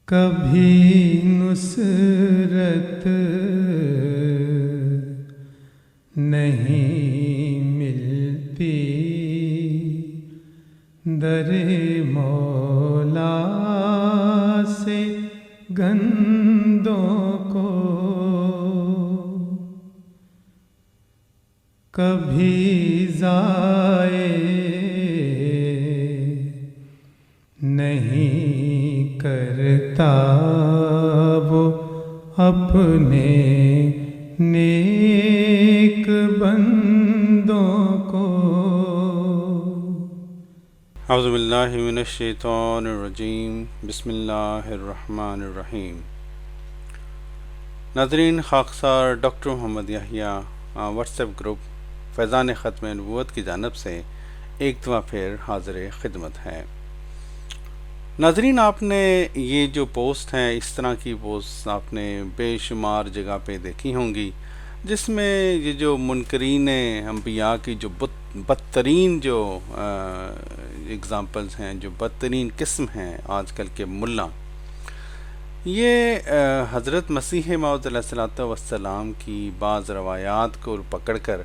کبھی نصرت نہیں ملتی در مولا سے گندوں کو، کبھی ضائع نہیں کرتا وہ اپنے نیک بندوں کو۔ اعوذ باللہ من الشیطان الرجیم، بسم اللہ الرحمن الرحیم۔ ناظرین، خاکسار ڈاکٹر محمد یحییٰ واٹس ایپ گروپ فیضان ختم نبوت کی جانب سے ایک دفعہ پھر حاضر خدمت ہے۔ ناظرین، آپ نے یہ جو پوسٹ ہیں، اس طرح کی پوسٹ آپ نے بے شمار جگہ پہ دیکھی ہوں گی، جس میں یہ جو منکرین انبیاء کی جو بدترین جو اگزامپلز ہیں، جو بدترین قسم ہیں آج کل کے ملا، یہ حضرت مسیح موعود علیہ الصلوۃ والسلام کی بعض روایات کو پکڑ کر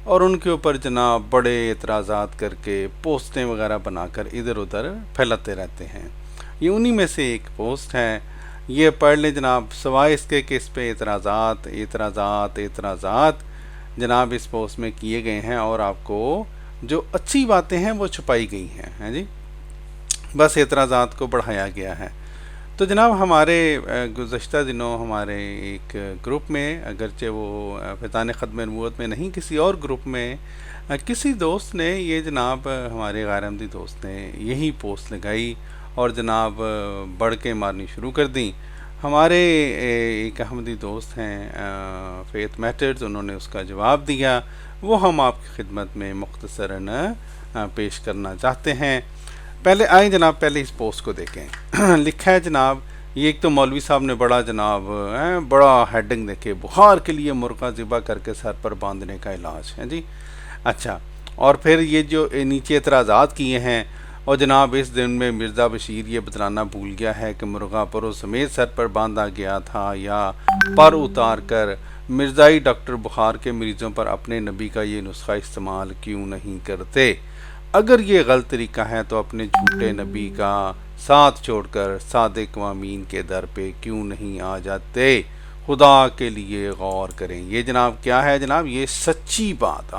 اور ان کے اوپر جناب بڑے اعتراضات کر کے پوسٹیں وغیرہ بنا کر ادھر ادھر پھیلاتے رہتے ہیں۔ یہ انہی میں سے ایک پوسٹ ہے، یہ پڑھ لیں جناب، سوائے اس کے کہ اس پہ اعتراضات جناب اس پوسٹ میں کیے گئے ہیں، اور آپ کو جو اچھی باتیں ہیں وہ چھپائی گئی ہیں جی، بس اعتراضات کو بڑھایا گیا ہے۔ تو جناب ہمارے گزشتہ دنوں ہمارے ایک گروپ میں، اگرچہ وہ فیضان ختم نبوت میں نہیں، کسی اور گروپ میں کسی دوست نے یہ جناب ہمارے غیر احمدی دوست نے یہی پوسٹ لگائی اور جناب بڑھ کے مارنی شروع کر دیں۔ ہمارے ایک احمدی دوست ہیں فیتھ میٹرز، انہوں نے اس کا جواب دیا، وہ ہم آپ کی خدمت میں مختصراً پیش کرنا چاہتے ہیں۔ پہلے آئیں جناب، پہلے اس پوسٹ کو دیکھیں۔ لکھا ہے جناب، یہ ایک تو مولوی صاحب نے بڑا جناب بڑا ہیڈنگ دیکھے، بخار کے لیے مرغا ذبح کر کے سر پر باندھنے کا علاج ہے جی۔ اچھا، اور پھر یہ جو نیچے اعتراضات کیے ہیں، اور جناب اس دن میں مرزا بشیر یہ بتلانا بھول گیا ہے کہ مرغا پروں سمیت سر پر باندھا گیا تھا، یا پر اتار کر مرزائی ڈاکٹر بخار کے مریضوں پر اپنے نبی کا یہ نسخہ استعمال کیوں نہیں کرتے؟ اگر یہ غلط طریقہ ہے تو اپنے جھوٹے نبی کا ساتھ چھوڑ کر صادق و امین کے در پہ کیوں نہیں آ جاتے؟ خدا کے لیے غور کریں۔ یہ جناب کیا ہے جناب؟ یہ سچی بات،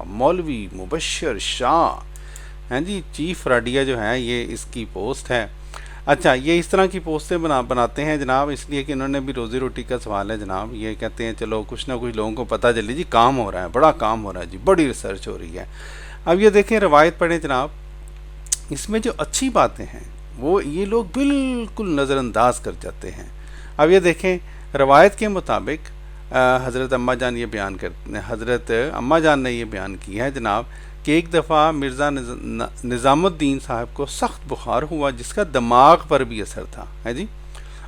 مولوی مبشر شاہ ہیں جی، چیف راڈیا جو ہے، یہ اس کی پوسٹ ہے۔ اچھا، یہ اس طرح کی پوسٹیں بناتے ہیں جناب اس لیے کہ انہوں نے بھی روزی روٹی کا سوال ہے جناب، یہ کہتے ہیں چلو کچھ نہ کچھ لوگوں کو پتہ چلے جی، کام ہو رہا ہے، بڑا کام ہو رہا ہے جی، بڑی ریسرچ ہو رہی ہے۔ اب یہ دیکھیں، روایت پڑھیں جناب، اس میں جو اچھی باتیں ہیں وہ یہ لوگ بالکل نظر انداز کر جاتے ہیں۔ اب یہ دیکھیں، روایت کے مطابق حضرت اماں جان نے یہ بیان کیا ہے جناب کہ ایک دفعہ مرزا نظام الدین صاحب کو سخت بخار ہوا، جس کا دماغ پر بھی اثر تھا ہے جی۔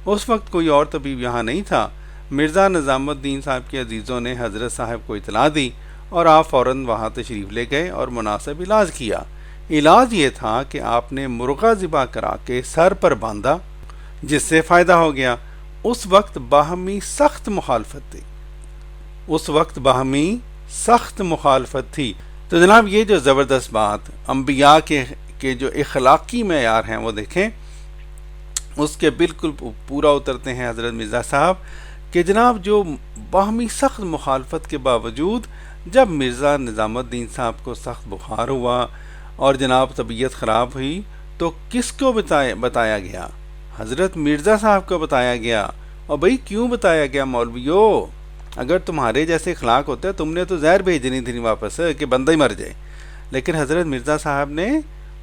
اس وقت کوئی اور طبیب یہاں نہیں تھا۔ مرزا نظام الدین صاحب کے عزیزوں نے حضرت صاحب کو اطلاع دی اور آپ فوراً وہاں تشریف لے گئے اور مناسب علاج کیا۔ علاج یہ تھا کہ آپ نے مرغا ذبح کرا کے سر پر باندھا، جس سے فائدہ ہو گیا۔ اس وقت باہمی سخت مخالفت تھی۔ تو جناب یہ جو زبردست بات، انبیاء کے جو اخلاقی معیار ہیں وہ دیکھیں، اس کے بالکل پورا اترتے ہیں حضرت مرزا صاحب کہ جناب جو باہمی سخت مخالفت کے باوجود جب مرزا نظام الدین صاحب کو سخت بخار ہوا اور جناب طبیعت خراب ہوئی تو کس کو بتایا گیا؟ حضرت مرزا صاحب کو بتایا گیا۔ اور بھئی کیوں بتایا گیا مولویو؟ اگر تمہارے جیسے اخلاق ہوتے تم نے تو زہر بھیجنی تھی واپس کہ بندہ ہی مر جائے، لیکن حضرت مرزا صاحب نے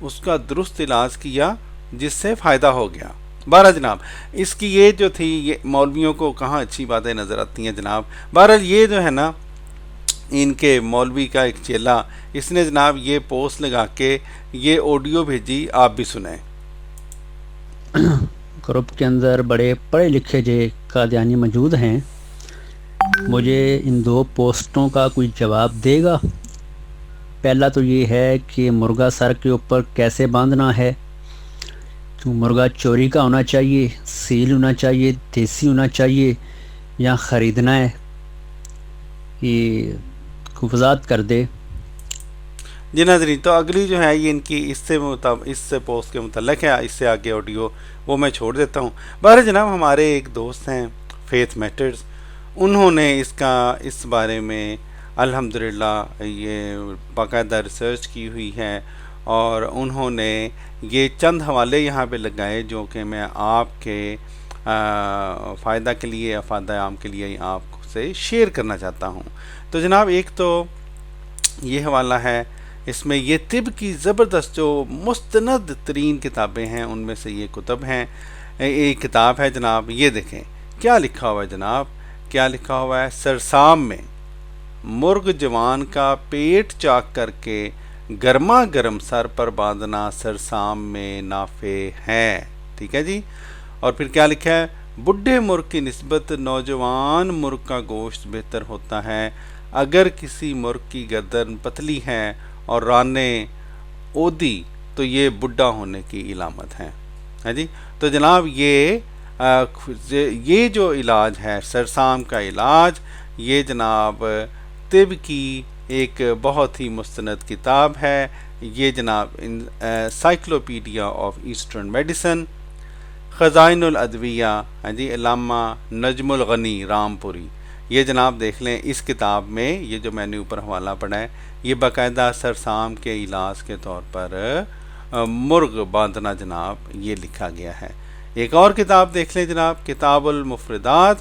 اس کا درست علاج کیا، جس سے فائدہ ہو گیا۔ بہرحال جناب اس کی یہ جو تھی، یہ مولویوں کو کہاں اچھی باتیں نظر آتی ہیں جناب۔ بہرحال یہ جو ہے نا، ان کے مولوی کا ایک چیلا، اس نے جناب یہ پوسٹ لگا کے یہ آڈیو بھیجی، آپ بھی سنیں۔ گروپ کے اندر بڑے پڑھے لکھے قادیانی موجود ہیں، مجھے ان دو پوسٹوں کا کوئی جواب دے گا؟ پہلا تو یہ ہے کہ مرغا سر کے اوپر کیسے باندھنا ہے، مرغا چوری کا ہونا چاہیے، سیل ہونا چاہیے، دیسی ہونا چاہیے یا خریدنا ہے؟ یہ وضاحت کر دے۔ جی ناظرین، تو اگلی جو ہے یہ ان کی اس سے پوسٹ کے متعلق ہے، اس سے آگے آڈیو وہ میں چھوڑ دیتا ہوں۔ بہرحال جناب ہمارے ایک دوست ہیں فیتھ میٹرز، انہوں نے اس بارے میں الحمدللہ یہ باقاعدہ ریسرچ کی ہوئی ہے، اور انہوں نے یہ چند حوالے یہاں پہ لگائے جو کہ میں آپ کے فائدہ کے لیے، افادہ عام کے لیے آپ سے شیئر کرنا چاہتا ہوں۔ تو جناب ایک تو یہ حوالہ ہے، اس میں یہ طب کی زبردست جو مستند ترین کتابیں ہیں ان میں سے یہ کتب ہیں، ایک کتاب ہے جناب، یہ دیکھیں کیا لکھا ہوا ہے جناب، کیا لکھا ہوا ہے؟ سرسام میں مرغ جوان کا پیٹ چاک کر کے گرما گرم سر پر باندھنا سرسام میں نافع ہے، ٹھیک ہے جی۔ اور پھر کیا لکھا ہے؟ بڈھے مرغ کی نسبت نوجوان مرغ کا گوشت بہتر ہوتا ہے، اگر کسی مرغ کی گردن پتلی ہے اور رانے اودی تو یہ بڈھا ہونے کی علامت ہے جی۔ تو جناب یہ جو علاج ہے سرسام کا علاج، یہ جناب طب کی ایک بہت ہی مستند کتاب ہے، یہ جناب انسائکلوپیڈیا آف ایسٹرن میڈیسن، خزائن الادویہ جی، علامہ نجم الغنی رام پوری، یہ جناب دیکھ لیں اس کتاب میں، یہ جو میں نے اوپر حوالہ پڑھا ہے یہ باقاعدہ سرسام کے علاج کے طور پر مرغ باندھنا جناب یہ لکھا گیا ہے۔ ایک اور کتاب دیکھ لیں جناب، کتاب المفردات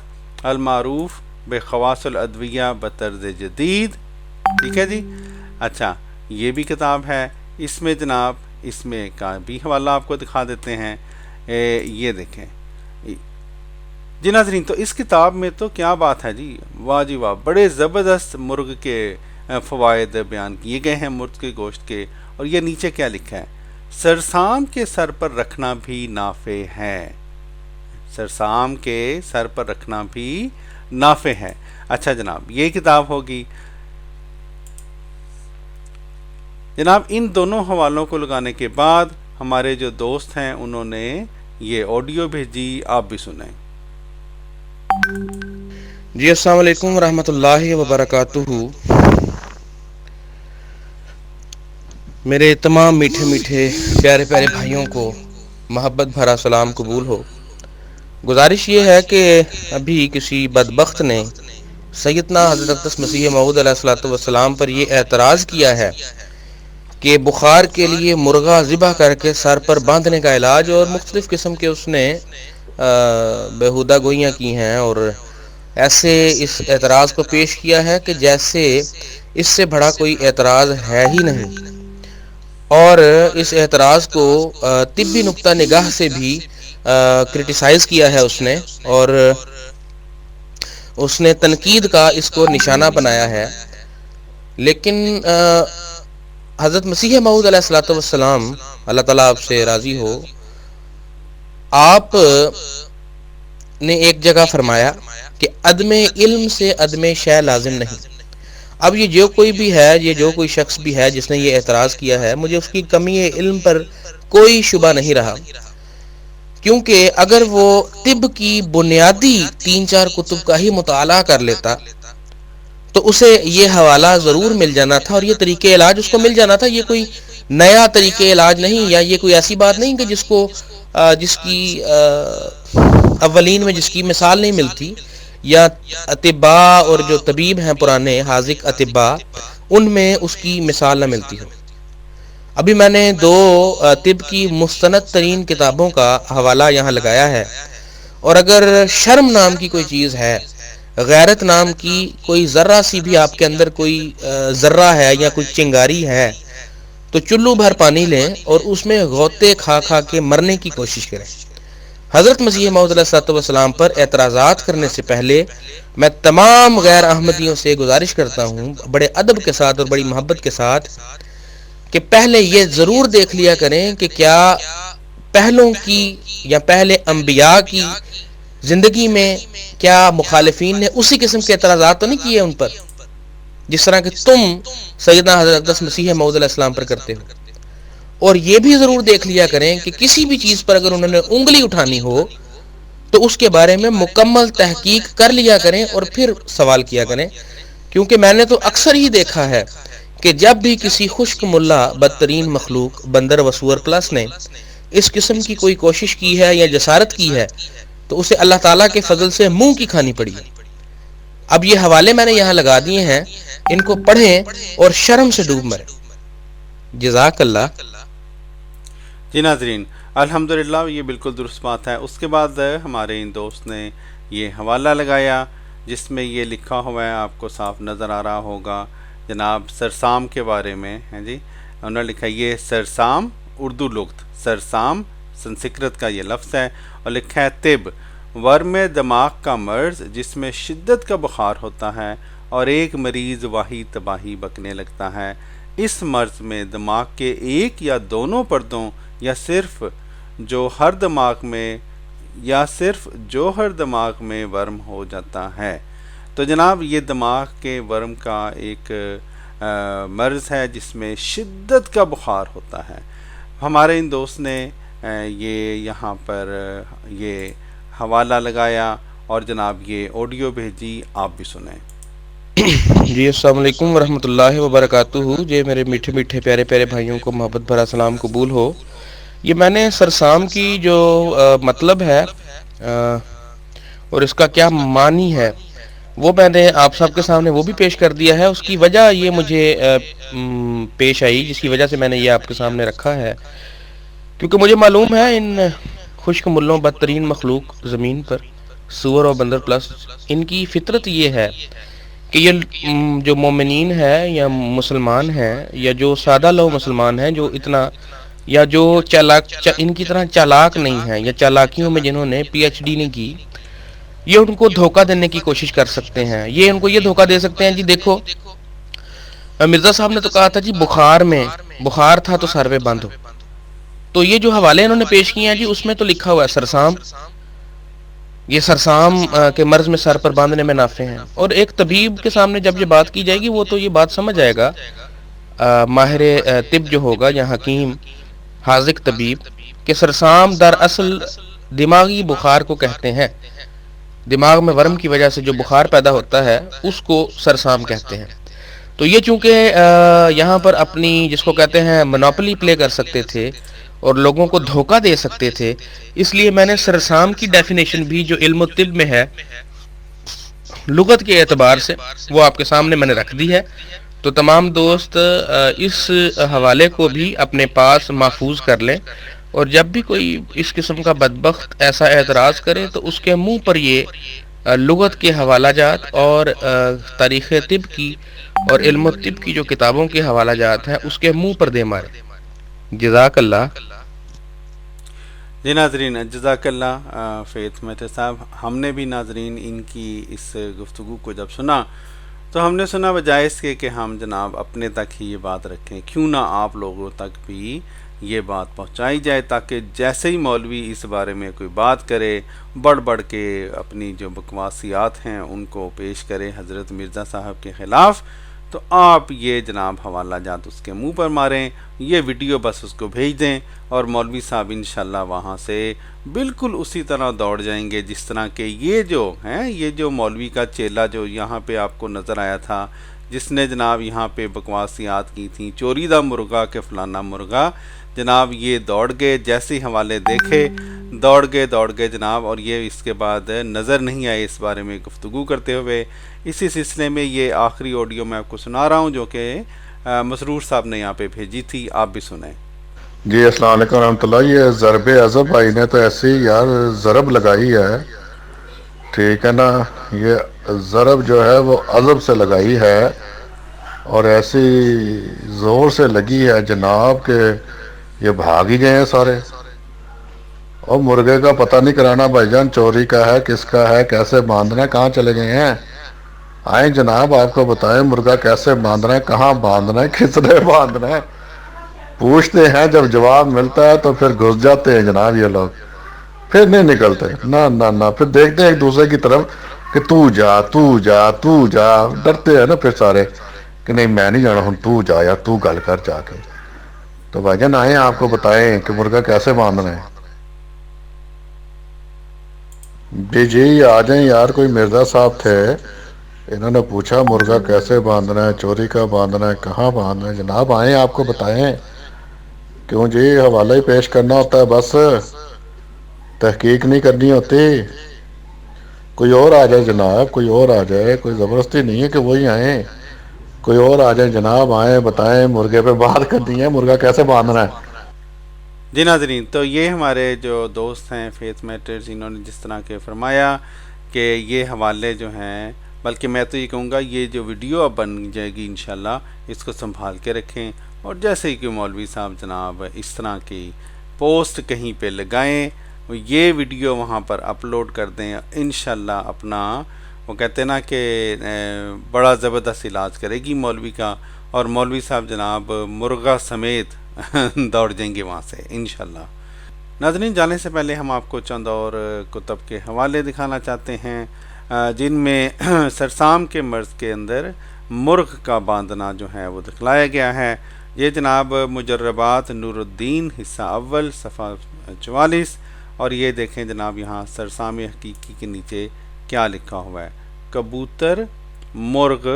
المعروف بخواص الادویہ بطرز جدید، ٹھیک ہے جی۔ اچھا یہ بھی کتاب ہے، اس میں جناب اس میں کا بھی حوالہ آپ کو دکھا دیتے ہیں، یہ دیکھیں جی ناظرین۔ تو اس کتاب میں تو کیا بات ہے جی، واہ جی واہ، بڑے زبردست مرغ کے فوائد بیان کیے گئے ہیں مرغ کے گوشت کے، اور یہ نیچے کیا لکھا ہے؟ سرسام کے سر پر رکھنا بھی نافع ہے، سرسام کے سر پر رکھنا بھی نافع ہے۔ اچھا جناب یہ کتاب ہوگی جناب۔ ان دونوں حوالوں کو لگانے کے بعد ہمارے جو دوست ہیں انہوں نے یہ آڈیو بھیجی، آپ بھی سنیں۔ جی السلام علیکم ورحمۃ اللہ وبرکاتہ۔ میرے تمام میٹھے میٹھے پیارے پیارے بھائیوں کو محبت بھرا سلام قبول ہو۔ گزارش یہ ہے کہ ابھی کسی بدبخت نے سیدنا حضرت اقدس مسیح موعود علیہ الصلوۃ والسلام پر یہ اعتراض کیا ہے کہ بخار کے لیے مرغا ذبح کر کے سر پر باندھنے کا علاج، اور مختلف قسم کے اس نے بیہودہ گوئیاں کی ہیں، اور ایسے اس اعتراض کو پیش کیا ہے کہ جیسے اس سے بڑا کوئی اعتراض ہے ہی نہیں، اور اس اعتراض کو طبی نقطہ نگاہ سے بھی کرٹیسائز کیا ہے اس نے، اور اس نے تنقید کا اس کو نشانہ بنایا ہے۔ لیکن حضرت مسیح موعود علیہ الصلوۃ والسلام، اللہ تعالیٰ آپ سے راضی ہو، آپ نے ایک جگہ فرمایا کہ عدم علم سے عدم شے لازم نہیں۔ اب یہ جو کوئی بھی ہے، یہ جو کوئی شخص بھی ہے جس نے یہ اعتراض کیا ہے، مجھے اس کی کمی علم پر کوئی شبہ نہیں رہا، کیونکہ اگر وہ طب کی بنیادی 3-4 کتب کا ہی مطالعہ کر لیتا تو اسے یہ حوالہ ضرور مل جانا تھا، اور یہ طریقہ علاج اس کو مل جانا تھا۔ یہ کوئی نیا طریقہ علاج نہیں، یا یہ کوئی ایسی بات نہیں کہ جس کی اولین میں جس کی مثال نہیں ملتی، یا اطباء اور جو طبیب ہیں پرانے حاذق اطباء، ان میں اس کی مثال نہ ملتی ہو۔ ابھی میں نے 2 طب کی مستند ترین کتابوں کا حوالہ یہاں لگایا ہے، اور اگر شرم نام کی کوئی چیز ہے، غیرت نام کی کوئی ذرہ سی بھی آپ کے اندر کوئی ذرہ ہے یا کوئی چنگاری ہے، تو چلو بھر پانی لیں اور اس میں غوطے کھا کھا کے مرنے کی کوشش کریں۔ حضرت مسیح موعود علیہ الصلوۃ والسلام پر اعتراضات کرنے سے پہلے میں تمام غیر احمدیوں سے گزارش کرتا ہوں، بڑے ادب کے ساتھ اور بڑی محبت کے ساتھ، کہ پہلے یہ ضرور دیکھ لیا کریں کہ کیا پہلوں کی یا پہلے انبیاء کی زندگی میں کیا مخالفین نے اسی قسم کے اعتراضات تو نہیں کیے ان پر جس طرح کہ تم سیدنا حضرت اقدس مسیح موعود علیہ السلام پر کرتے ہو۔ اور یہ بھی ضرور دیکھ لیا کریں کہ کسی بھی چیز پر اگر انہوں نے انگلی اٹھانی ہو تو اس کے بارے میں مکمل تحقیق کر لیا کریں اور پھر سوال کیا کریں، کیونکہ میں نے تو اکثر ہی دیکھا ہے کہ جب بھی کسی خشک ملا بدترین مخلوق بندر وسور پلس نے اس قسم کی کوئی کوشش کی ہے یا جسارت کی ہے تو اسے اللہ تعالیٰ کے فضل سے منہ کی کھانی پڑی ہے۔ اب یہ حوالے میں نے یہاں لگا دیے ہیں، ان کو پڑھیں اور شرم سے ڈوب مریں۔ جزاک اللہ۔ جی ناظرین، الحمدللہ یہ بالکل درست بات ہے۔ اس کے بعد ہمارے ان دوست نے یہ حوالہ لگایا جس میں یہ لکھا ہوا ہے، آپ کو صاف نظر آ رہا ہوگا، جناب سرسام کے بارے میں ہیں جی۔ انہوں نے لکھا یہ سرسام اردو لغت، سرسام سنسکرت کا یہ لفظ ہے، اور لکھا ہے طب ورم دماغ کا مرض جس میں شدت کا بخار ہوتا ہے اور ایک مریض واحد تباہی بکنے لگتا ہے۔ اس مرض میں دماغ کے ایک یا دونوں پردوں یا صرف جوہر دماغ میں ورم ہو جاتا ہے۔ تو جناب یہ دماغ کے ورم کا ایک مرض ہے جس میں شدت کا بخار ہوتا ہے۔ ہمارے ان دوست نے یہ یہاں پر یہ حوالہ لگایا اور جناب یہ آڈیو بھیجی، آپ بھی سنیں۔ جی السلام علیکم ورحمۃ اللہ وبرکاتہ۔ جی میرے میٹھے میٹھے پیارے پیارے بھائیوں کو محبت بھرا سلام قبول ہو۔ یہ میں نے سرسام کی جو مطلب ہے اور اس کا کیا معنی ہے وہ میں نے آپ سب کے سامنے وہ بھی پیش کر دیا ہے۔ اس کی وجہ یہ مجھے پیش آئی جس کی وجہ سے میں نے یہ آپ کے سامنے رکھا ہے، کیونکہ مجھے معلوم ہے ان خشک ملوں بدترین مخلوق زمین پر سور اور بندر پلس، ان کی فطرت یہ ہے کہ یہ جو مومنین ہے یا مسلمان ہیں یا جو سادہ لو مسلمان ہیں، جو اتنا یا جو ان کی طرح چالاک نہیں ہیں یا چالاکیوں میں جنہوں نے پی ایچ ڈی نہیں کی، یہ ان کو دھوکہ دینے کی کوشش کر سکتے ہیں۔ یہ ان کو یہ دھوکہ دے سکتے ہیں، جی دیکھو مرزا صاحب نے تو کہا تھا جی بخار تھا تو سر پہ بند ہو، تو یہ جو حوالے انہوں نے پیش کیے ہیں جی اس میں تو لکھا ہوا ہے سرسام، یہ سرسام کے مرض میں سر پر باندھنے میں نافع ہیں۔ اور ایک طبیب کے سامنے جب یہ بات کی جائے گی وہ تو یہ بات سمجھ آئے گا، ماہر طب جو ہوگا یا حکیم حاذق طبیب، کہ سرسام دراصل دماغی بخار کو کہتے ہیں۔ دماغ میں ورم کی وجہ سے جو بخار پیدا ہوتا ہے اس کو سرسام کہتے ہیں۔ تو یہ چونکہ یہاں پر اپنی جس کو کہتے ہیں منوپلی پلے کر سکتے تھے اور لوگوں کو دھوکہ دے سکتے تھے، اس لیے میں نے سرسام کی ڈیفینیشن بھی جو علم الطب میں ہے لغت کے اعتبار سے وہ آپ کے سامنے میں نے رکھ دی ہے۔ تو تمام دوست اس حوالے کو بھی اپنے پاس محفوظ کر لیں، اور جب بھی کوئی اس قسم کا بدبخت ایسا اعتراض کرے تو اس کے منہ پر یہ لغت کے حوالہ جات اور تاریخ طب کی اور علم الطب کی جو کتابوں کے حوالہ جات ہیں اس کے منہ پر دے مارے۔ جزاک اللہ۔ جی ناظرین، جزاک اللہ فیت مہتے صاحب۔ ہم نے بھی ناظرین ان کی اس گفتگو کو جب سنا تو ہم نے سنا بجائے اس کے کہ ہم جناب اپنے تک ہی یہ بات رکھیں، کیوں نہ آپ لوگوں تک بھی یہ بات پہنچائی جائے، تاکہ جیسے ہی مولوی اس بارے میں کوئی بات کرے بڑھ بڑھ کے اپنی جو بکواسیات ہیں ان کو پیش کرے حضرت مرزا صاحب کے خلاف، تو آپ یہ جناب حوالہ جات اس کے منہ پر ماریں، یہ ویڈیو بس اس کو بھیج دیں اور مولوی صاحب انشاءاللہ وہاں سے بالکل اسی طرح دوڑ جائیں گے جس طرح کہ یہ جو مولوی کا چیلا جو یہاں پہ آپ کو نظر آیا تھا، جس نے جناب یہاں پہ بکواسیات کی تھیں، چوری دا مرغا کہ فلانا مرغا، جناب یہ دوڑ گئے، جیسے ہی حوالے دیکھے دوڑ گئے جناب، اور یہ اس کے بعد نظر نہیں آئے اس بارے میں گفتگو کرتے ہوئے۔ اسی سلسلے میں یہ آخری آڈیو میں آپ کو سنا رہا ہوں جو کہ مسرور صاحب نے یہاں پہ بھیجی تھی، آپ بھی سنیں۔ جی السلام علیکم ورحمۃ اللہ۔ یہ ضرب عذب بھائی نے تو ایسی یار ضرب لگائی ہے، ٹھیک ہے نا، یہ ضرب جو ہے وہ عذب سے لگائی ہے اور ایسی زور سے لگی ہے جناب کہ یہ بھاگ ہی گئے ہیں سارے۔ اور مرغے کا پتہ نہیں کرانا بھائی جان، چوری کا ہے کس کا ہے، کیسے باندھنا ہے، کہاں چلے گئے ہیں؟ آئیں جناب آپ کو بتائیں مرغا کیسے باندھنا ہے، کہاں باندھنا ہے، کس نے باندھنا ہے، پوچھتے ہیں، جب جواب ملتا ہے تو پھر گھس جاتے ہیں جناب یہ لوگ، پھر نہیں نکلتے، نہ پھر دیکھتے ہیں ایک دوسرے کی طرف کہ تو جا، ڈرتے ہیں نا پھر سارے کہ نہیں میں نہیں جانا ہوں، تو جا یا تو گل کر جا کے۔ تو تو بھائی جان آئیں آپ کو بتائیں کہ مرغا کیسے باندھنا ہے. جی آ جائیں یار. کوئی مرزا صاحب تھے, انہوں نے پوچھا مرغا کیسے باندھنا ہے, چوری کا باندھنا ہے, کہاں باندھنا ہے. جناب آئیں آپ کو بتائیں. کیوں جی, حوالہ ہی پیش کرنا ہوتا ہے بس, تحقیق نہیں کرنی ہوتی. کوئی اور آ جائے جناب, کوئی اور آ جائے, کوئی زبردستی نہیں ہے کہ وہی آئیں. کوئی اور آ جائیں جناب, آئیں بتائیں مرغے پہ بات کرنی ہے, مرغا کیسے باندھنا ہے. جی ناظرین, تو یہ ہمارے جو دوست ہیں فیتھ میٹرز, انہوں نے جس طرح کے فرمایا کہ یہ حوالے جو ہیں, بلکہ میں تو یہ کہوں گا یہ جو ویڈیو اب بن جائے گی انشاءاللہ اس کو سنبھال کے رکھیں, اور جیسے ہی کہ مولوی صاحب جناب اس طرح کی پوسٹ کہیں پہ لگائیں, یہ ویڈیو وہاں پر اپلوڈ کر دیں, انشاءاللہ اپنا وہ کہتے ہیں نا کہ بڑا زبردست علاج کرے گی مولوی کا, اور مولوی صاحب جناب مرغا سمیت دوڑ جائیں گے وہاں سے انشاءاللہ. ناظرین, جانے سے پہلے ہم آپ کو چند اور کتب کے حوالے دکھانا چاہتے ہیں جن میں سرسام کے مرض کے اندر مرغ کا باندھنا جو ہے وہ دکھلایا گیا ہے. یہ جناب مجربات نور الدین حصہ اول صفحہ 44, اور یہ دیکھیں جناب یہاں سرسام حقیقی کے نیچے کیا لکھا ہوا ہے. کبوتر مرغ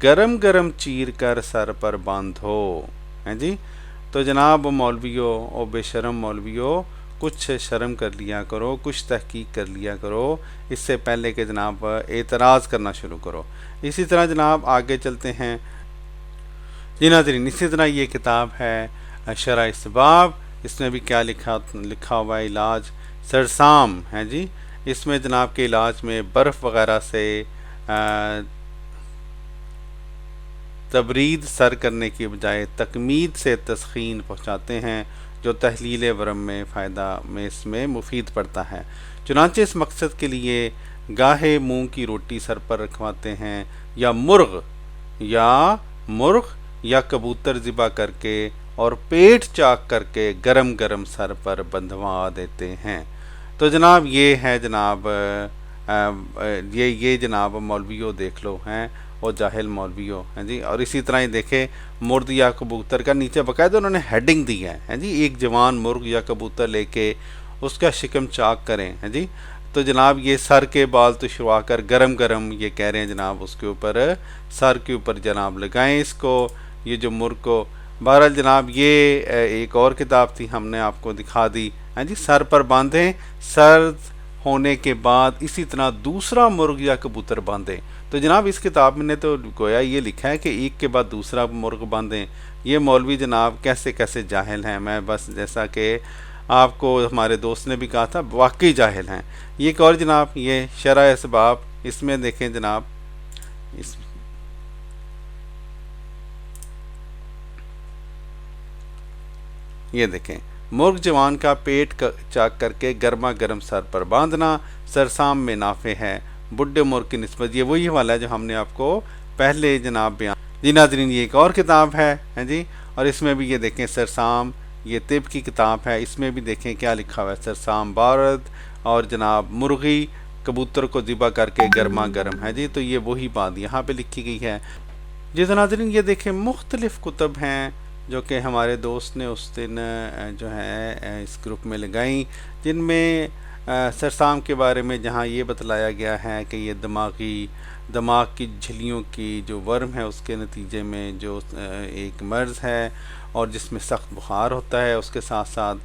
گرم گرم چیر کر سر پر باندھو. ہیں جی, تو جناب مولویوں اور بے شرم مولویوں, کچھ شرم کر لیا کرو, کچھ تحقیق کر لیا کرو, اس سے پہلے کہ جناب اعتراض کرنا شروع کرو. اسی طرح جناب آگے چلتے ہیں. جی ناظرین, اسی طرح یہ کتاب ہے شرح اسباب, اس میں بھی کیا لکھا ہوا ہے, علاج سرسام ہے جی. اس میں جناب کے علاج میں برف وغیرہ سے تبرید سر کرنے کی بجائے تکمید سے تسخین پہنچاتے ہیں, جو تحلیل ورم میں فائدہ میں اس میں مفید پڑتا ہے. چنانچہ اس مقصد کے لیے گاہے مونگ کی روٹی سر پر رکھواتے ہیں, یا مرغ یا کبوتر ذبح کر کے اور پیٹ چاک کر کے گرم گرم سر پر بندھوا دیتے ہیں. تو جناب یہ ہے جناب یہ جناب مولویوں دیکھ لو ہیں, اور جاہل مولویوں ہیں جی. اور اسی طرح ہی دیکھیں مرغ یا کبوتر کا نیچے باقاعدہ انہوں نے ہیڈنگ دی ہے جی, ایک جوان مرغ یا کبوتر لے کے اس کا شکم چاک کریں ہیں جی. تو جناب یہ سر کے بال تو شروع کر گرم گرم یہ کہہ رہے ہیں جناب اس کے اوپر, سر کے اوپر جناب لگائیں اس کو, یہ جو مرغ کو. بہرحال جناب یہ ایک اور کتاب تھی, ہم نے آپ کو دکھا دی ہیں جی. سر پر باندھیں, سرد ہونے کے بعد اسی طرح دوسرا مرغ یا کبوتر باندھیں. تو جناب اس کتاب میں نے تو گویا یہ لکھا ہے کہ ایک کے بعد دوسرا مرغ باندھیں. یہ مولوی جناب کیسے کیسے جاہل ہیں, میں بس جیسا کہ آپ کو ہمارے دوست نے بھی کہا تھا, واقعی جاہل ہیں. یہ ایک اور جناب یہ شرح اسباب, اس میں دیکھیں جناب یہ دیکھیں, مرغ جوان کا پیٹ چاک کر کے گرما گرم سر پر باندھنا سرسام میں نافع ہے بڈھے مرغ کی نسبت. یہ وہی والا ہے جو ہم نے آپ کو پہلے جناب بیان. جی ناظرین, یہ ایک اور کتاب ہے جی, اور اس میں بھی یہ دیکھیں سرسام, یہ طب کی کتاب ہے, اس میں بھی دیکھیں کیا لکھا ہوا ہے. سرسام بارد اور جناب مرغی کبوتر کو ذبح کر کے گرما گرم ہے جی. تو یہ وہی بات یہاں پہ لکھی گئی ہے. جی ناظرین, یہ دیکھیں مختلف کتب ہیں جو کہ ہمارے دوست نے اس دن جو ہے اس گروپ میں لگائیں, جن میں سرسام کے بارے میں جہاں یہ بتلایا گیا ہے کہ یہ دماغ کی جھلیوں کی جو ورم ہے اس کے نتیجے میں جو ایک مرض ہے, اور جس میں سخت بخار ہوتا ہے. اس کے ساتھ ساتھ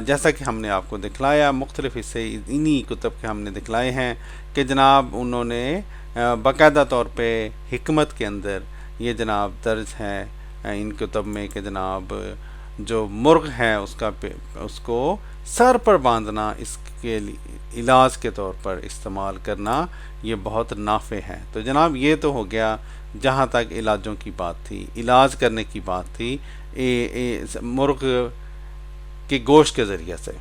جیسا کہ ہم نے آپ کو دکھلایا, مختلف حصے انہی کتب کے ہم نے دکھلائے ہیں کہ جناب انہوں نے باقاعدہ طور پہ حکمت کے اندر یہ جناب درج ہے ان کتب میں کہ جناب جو مرغ ہے اس کو سر پر باندھنا اس کے علاج کے طور پر استعمال کرنا یہ بہت نافع ہے. تو جناب یہ تو ہو گیا جہاں تک علاجوں کی بات تھی, علاج کرنے کی بات تھی مرغ کے گوشت کے ذریعے سے.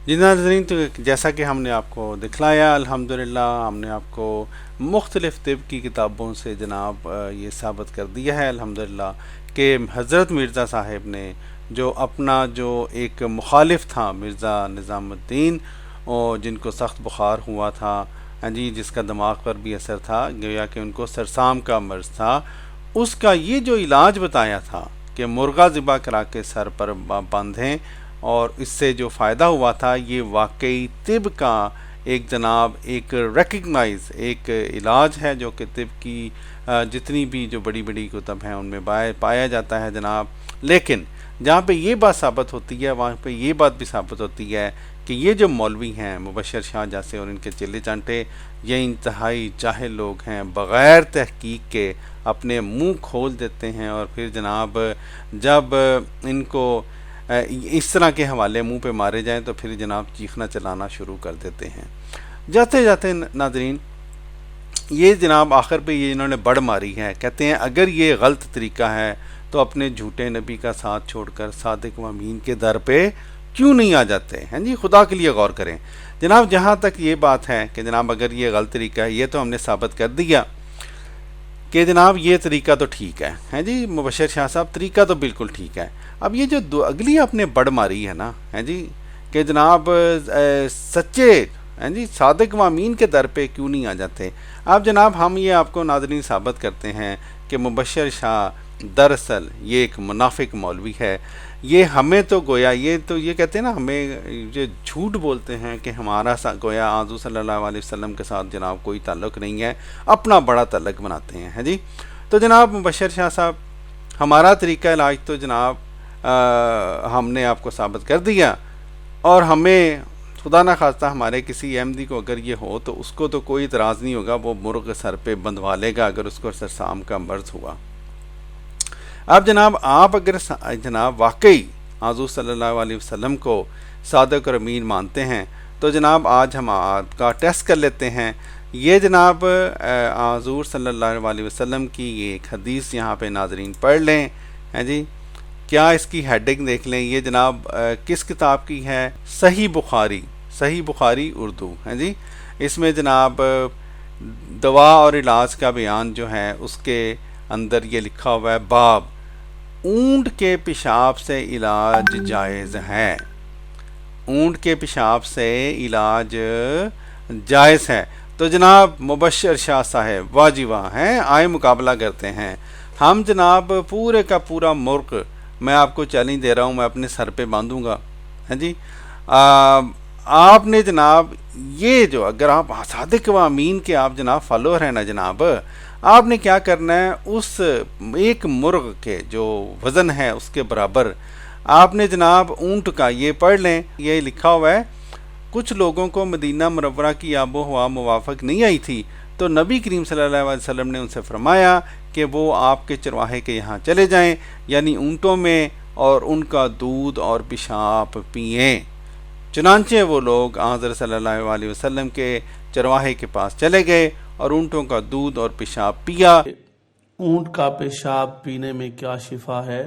جی ناظرین, تو جیسا کہ ہم نے آپ کو دکھلایا الحمدللہ ہم نے آپ کو مختلف طب کی کتابوں سے جناب یہ ثابت کر دیا ہے الحمدللہ کہ حضرت مرزا صاحب نے جو اپنا جو ایک مخالف تھا مرزا نظام الدین, اور جن کو سخت بخار ہوا تھا جی, جس کا دماغ پر بھی اثر تھا, گویا کہ ان کو سرسام کا مرض تھا, اس کا یہ جو علاج بتایا تھا کہ مرغا ذبح کرا کے سر پر باندھیں، اور اس سے جو فائدہ ہوا تھا یہ واقعی طب کا ایک جناب ایک ریکگنائز ایک علاج ہے جو کہ طب کی جتنی بھی جو بڑی بڑی کتب ہیں ان میں پایا جاتا ہے جناب. لیکن جہاں پہ یہ بات ثابت ہوتی ہے وہاں پہ یہ بات بھی ثابت ہوتی ہے کہ یہ جو مولوی ہیں مبشر شاہ جیسے اور ان کے چیلے چانٹے، یہ انتہائی جاہل لوگ ہیں، بغیر تحقیق کے اپنے منہ کھول دیتے ہیں، اور پھر جناب جب ان کو اس طرح کے حوالے منہ پہ مارے جائیں تو پھر جناب چیخنا چلانا شروع کر دیتے ہیں. جاتے جاتے ناظرین یہ جناب آخر پہ یہ انہوں نے بڑ ماری ہے، کہتے ہیں اگر یہ غلط طریقہ ہے تو اپنے جھوٹے نبی کا ساتھ چھوڑ کر صادق و امین کے در پہ کیوں نہیں آ جاتے ہیں جی. خدا کے لیے غور کریں جناب. جہاں تک یہ بات ہے کہ جناب اگر یہ غلط طریقہ ہے، یہ تو ہم نے ثابت کر دیا کہ جناب یہ طریقہ تو ٹھیک ہے جی. مبشر شاہ صاحب طریقہ تو بالکل ٹھیک ہے. اب یہ جو اگلی آپ نے بڑ ماری ہے نا جی کہ جناب سچے جی صادق و امین کے در پہ کیوں نہیں آ جاتے. اب جناب ہم یہ آپ کو ناظرین ثابت کرتے ہیں کہ مبشر شاہ دراصل یہ ایک منافق مولوی ہے. یہ ہمیں تو گویا یہ کہتے ہیں نا، ہمیں جو جھوٹ بولتے ہیں کہ ہمارا گویا حضور صلی اللہ علیہ وسلم کے ساتھ جناب کوئی تعلق نہیں ہے، اپنا بڑا تعلق بناتے ہیں جی. تو جناب مبشر شاہ صاحب ہمارا طریقہ علاج تو جناب ہم نے آپ کو ثابت کر دیا، اور ہمیں خدا نہ خواستہ ہمارے کسی احمدی کو اگر یہ ہو تو اس کو تو کوئی اعتراض نہیں ہوگا، وہ مرغ سر پہ بندھوا لے گا اگر اس کو سرسام کا مرض ہوا. اب جناب آپ اگر جناب واقعی حضور صلی اللہ علیہ وسلم کو صادق اور امین مانتے ہیں تو جناب آج ہم آپ کا ٹیسٹ کر لیتے ہیں. یہ جناب حضور صلی اللہ علیہ وسلم کی یہ ایک حدیث یہاں پہ ناظرین پڑھ لیں ہیں جی. کیا اس کی ہیڈنگ دیکھ لیں. یہ جناب کس کتاب کی ہے؟ صحیح بخاری اردو ہے جی. اس میں جناب دوا اور علاج کا بیان جو ہے اس کے اندر یہ لکھا ہوا ہے، باب اونٹ کے پیشاب سے علاج جائز ہے. اونٹ کے پیشاب سے علاج جائز ہے. تو جناب مبشر شاہ صاحب واہ جی واہ ہیں، آئے مقابلہ کرتے ہیں. ہم جناب پورے کا پورا مرغ میں آپ کو چیلنج دے رہا ہوں، میں اپنے سر پہ باندھوں گا ہے جی. آپ نے جناب یہ جو اگر آپ صادق و امین کے آپ جناب فالوور ہیں نا جناب، آپ نے کیا کرنا ہے اس ایک مرغ کے جو وزن ہے اس کے برابر آپ نے جناب اونٹ کا یہ پڑھ لیں. یہ لکھا ہوا ہے کچھ لوگوں کو مدینہ منورہ کی آب و ہوا موافق نہیں آئی تھی تو نبی کریم صلی اللہ علیہ وسلم نے ان سے فرمایا کہ وہ آپ کے چرواہے کے یہاں چلے جائیں، یعنی اونٹوں میں، اور ان کا دودھ اور پیشاب پئیں. چنانچہ وہ لوگ حضرت صلی اللہ علیہ وسلم کے چرواہے کے پاس چلے گئے اور اونٹوں کا دودھ اور پیشاب پیا. اونٹ کا پیشاب پینے میں کیا شفا ہے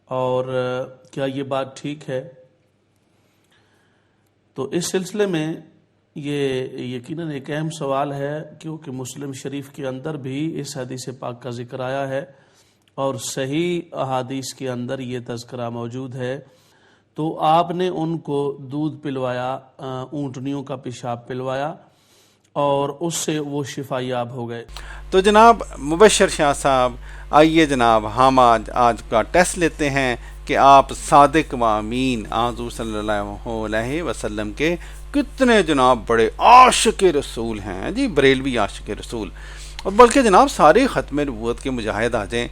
اور کیا یہ بات ٹھیک ہے؟ تو اس سلسلے میں یہ یقیناً ایک اہم سوال ہے، کیونکہ مسلم شریف کے اندر بھی اس حدیث پاک کا ذکر آیا ہے اور صحیح احادیث کے اندر یہ تذکرہ موجود ہے. تو آپ نے ان کو دودھ پلوایا، اونٹنیوں کا پیشاب پلوایا اور اس سے وہ شفا یاب ہو گئے. تو جناب مبشر شاہ صاحب آئیے جناب ہم آج کا ٹیسٹ لیتے ہیں کہ آپ صادق و امین حضور صلی اللہ علیہ وسلم کے کتنے جناب بڑے عاشق رسول ہیں جی، بریلوی عاشق رسول، اور بلکہ جناب سارے ختم نبوت کے مجاہد آ جائیں.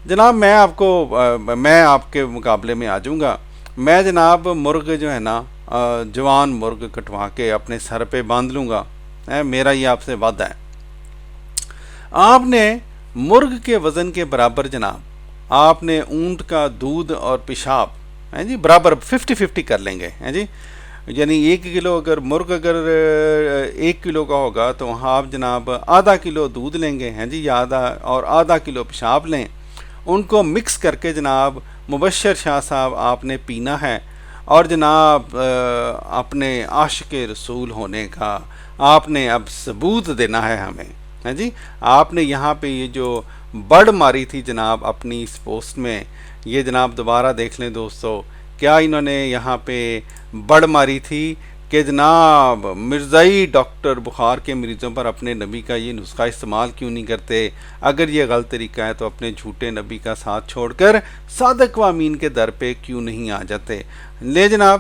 جناب میں آپ کے مقابلے میں آ جاؤں گا. میں جناب مرغ جو ہے نا جوان مرغ کٹوا کے اپنے سر پہ باندھ لوں گا، میرا یہ آپ سے وعدہ ہے. آپ نے مرغ کے وزن کے برابر جناب آپ نے اونٹ کا دودھ اور پیشاب ہیں جی برابر 50-50 کر لیں گے ہیں جی. یعنی 1 کلو اگر مرغ اگر 1 کلو کا ہوگا تو وہاں آپ جناب آدھا کلو دودھ لیں گے ہیں جی، یا آدھا کلو پیشاب لیں. ان کو مکس کر کے جناب مبشر شاہ صاحب آپ نے پینا ہے، اور جناب اپنے عاشق رسول ہونے کا آپ نے اب ثبوت دینا ہے ہمیں ہیں جی. آپ نے یہاں پہ یہ جو بڑ ماری تھی جناب اپنی اس پوسٹ میں، یہ جناب دوبارہ دیکھ لیں دوستو، کیا انہوں نے یہاں پہ بڑ ماری تھی کہ جناب مرزائی ڈاکٹر بخار کے مریضوں پر اپنے نبی کا یہ نسخہ استعمال کیوں نہیں کرتے؟ اگر یہ غلط طریقہ ہے تو اپنے جھوٹے نبی کا ساتھ چھوڑ کر صادق و امین کے در پہ کیوں نہیں آ جاتے؟ لے جناب،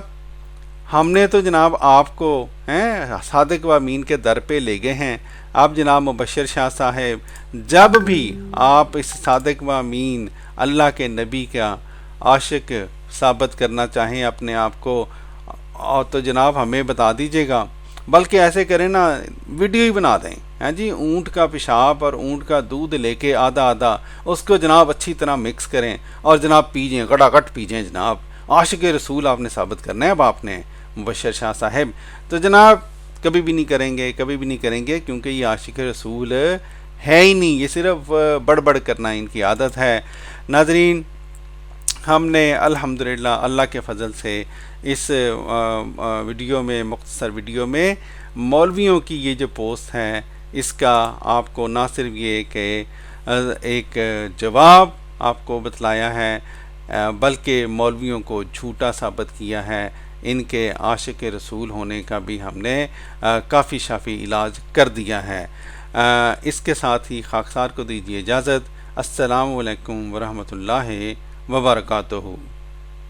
ہم نے تو جناب آپ کو صادق و امین کے در پہ لے گئے ہیں. اب جناب مبشر شاہ صاحب جب بھی آپ اس صادق و امین اللہ کے نبی کا عاشق ثابت کرنا چاہیں اپنے آپ کو، اور تو جناب ہمیں بتا دیجیے گا. بلکہ ایسے کریں نا، ویڈیو ہی بنا دیں، ہاں جی، اونٹ کا پیشاب اور اونٹ کا دودھ لے کے آدھا آدھا اس کو جناب اچھی طرح مکس کریں اور جناب پیجیں، گڑاگٹ پیجیں. جناب عاشق رسول آپ نے ثابت کرنا ہے اب آپ نے مبشر شاہ صاحب. تو جناب کبھی بھی نہیں کریں گے، کبھی بھی نہیں کریں گے، کیونکہ یہ عاشق رسول ہے ہی نہیں، یہ صرف بڑبڑ کرنا ان کی عادت ہے. ناظرین، ہم نے الحمدللہ اللہ کے فضل سے اس ویڈیو میں، مختصر ویڈیو میں، مولویوں کی یہ جو پوسٹ ہے اس کا آپ کو نہ صرف یہ کہ ایک جواب آپ کو بتلایا ہے، بلکہ مولویوں کو جھوٹا ثابت کیا ہے. ان کے عاشق رسول ہونے کا بھی ہم نے کافی شافی علاج کر دیا ہے. اس کے ساتھ ہی خاکسار کو دیجیے اجازت. السلام علیکم ورحمۃ اللہ وبرکاتہ.